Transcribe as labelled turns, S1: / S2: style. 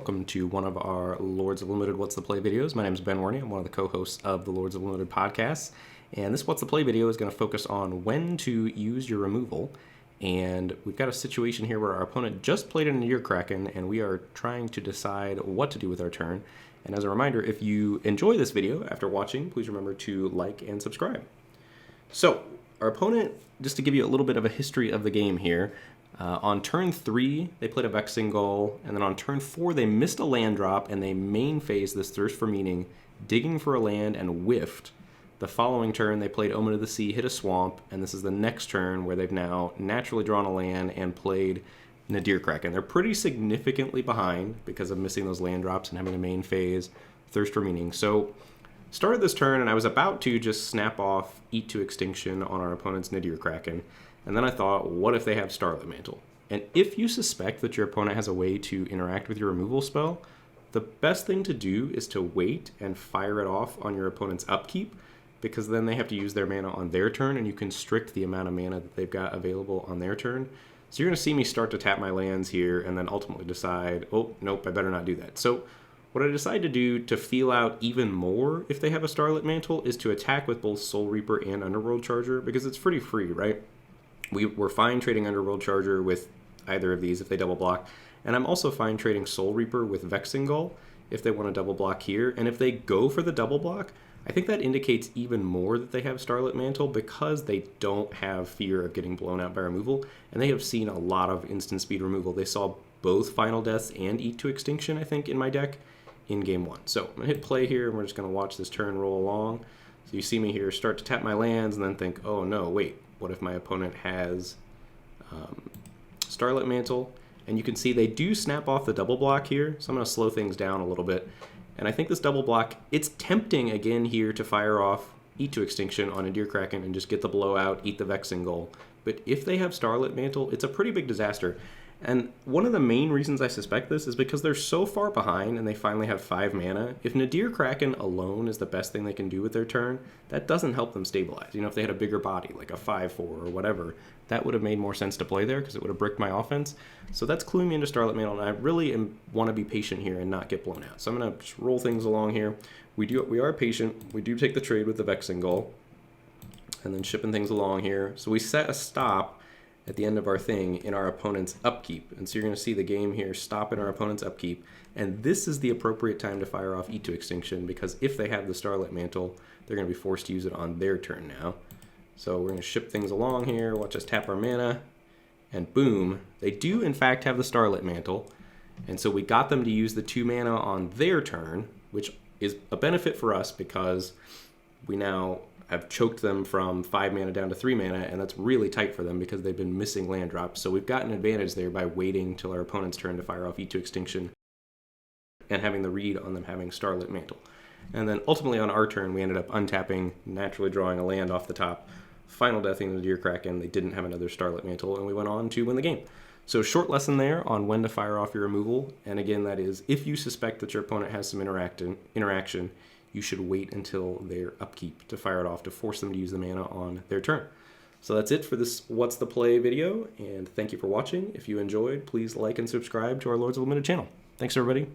S1: welcome to one of our Lords of Limited What's the Play videos. My name is Ben Warney. I'm one of the co-hosts of the Lords of Limited podcast. And this What's the Play video is going to focus on when to use your removal. And we've got a situation here where our opponent just played a Nadir Kraken, and we are trying to decide what to do with our turn. And as a reminder, if you enjoy this video after watching, please remember to like and subscribe. So, our opponent, just to give you a little bit of a history of the game here, on turn 3, they played a Vexing Gull, and then on turn 4, they missed a land drop, and they main phased this Thirst for Meaning, digging for a land, and whiffed. The following turn, they played Omen of the Sea, hit a swamp, and this is the next turn where they've now naturally drawn a land and played Nadir Kraken. They're pretty significantly behind because of missing those land drops and having a main phase Thirst for Meaning. So, started this turn, and I was about to just snap off Eat to Extinction on our opponent's Nadir Kraken. And then I thought, what if they have Starlit Mantle? And if you suspect that your opponent has a way to interact with your removal spell, the best thing to do is to wait and fire it off on your opponent's upkeep, because then they have to use their mana on their turn, and you constrict the amount of mana that they've got available on their turn. So you're going to see me start to tap my lands here, and then ultimately decide, oh, nope, I better not do that. So what I decided to do to feel out even more if they have a Starlit Mantle is to attack with both Soul Reaper and Underworld Charger, because it's pretty free, right? We're fine trading Underworld Charger with either of these if they double block, and I'm also fine trading Soul Reaper with Vexing Gull if they want to double block here. And if they go for the double block, I think that indicates even more that they have Starlit Mantle, because they don't have fear of getting blown out by removal, and they have seen a lot of instant speed removal. They saw both Final Deaths and Eat to Extinction, I think, in my deck in game 1. So I'm going to hit play here, and we're just going to watch this turn roll along. So you see me here start to tap my lands and then think, oh no, wait, what if my opponent has Starlit Mantle? And you can see they do snap off the double block here, so I'm going to slow things down a little bit. And I think this double block, it's tempting again here to fire off Eat to Extinction on a Nadir Kraken and just get the blowout, eat the Vexing Gull. But if they have Starlit Mantle, it's a pretty big disaster. And one of the main reasons I suspect this is because they're so far behind and they finally have 5 mana. If Nadir Kraken alone is the best thing they can do with their turn, that doesn't help them stabilize. You know, if they had a bigger body, like a 5-4 or whatever, that would have made more sense to play there because it would have bricked my offense. So that's cluing me into Starlit Mantle, and I really want to be patient here and not get blown out. So I'm going to just roll things along here. We are patient. We do take the trade with the Vexing Gull, and then shipping things along here. So we set a stop at the end of our thing in our opponent's upkeep. And so you're going to see the game here stop in our opponent's upkeep. And this is the appropriate time to fire off Eat to Extinction, because if they have the Starlit Mantle, they're going to be forced to use it on their turn now. So we're going to ship things along here, watch us tap our mana, and boom, they do in fact have the Starlit Mantle. And so we got them to use the 2 mana on their turn, which is a benefit for us because we now have choked them from 5 mana down to 3 mana, and that's really tight for them because they've been missing land drops. So we've got an advantage there by waiting till our opponent's turn to fire off Eat to Extinction and having the read on them having Starlit Mantle. And then ultimately on our turn, we ended up untapping, naturally drawing a land off the top, Final Deathing the Nadir Kraken. They didn't have another Starlit Mantle, and we went on to win the game. So short lesson there on when to fire off your removal. And again, that is, if you suspect that your opponent has some interaction, you should wait until their upkeep to fire it off to force them to use the mana on their turn. So that's it for this What's the Play video, and thank you for watching. If you enjoyed, please like and subscribe to our Lords of Limited channel. Thanks, everybody.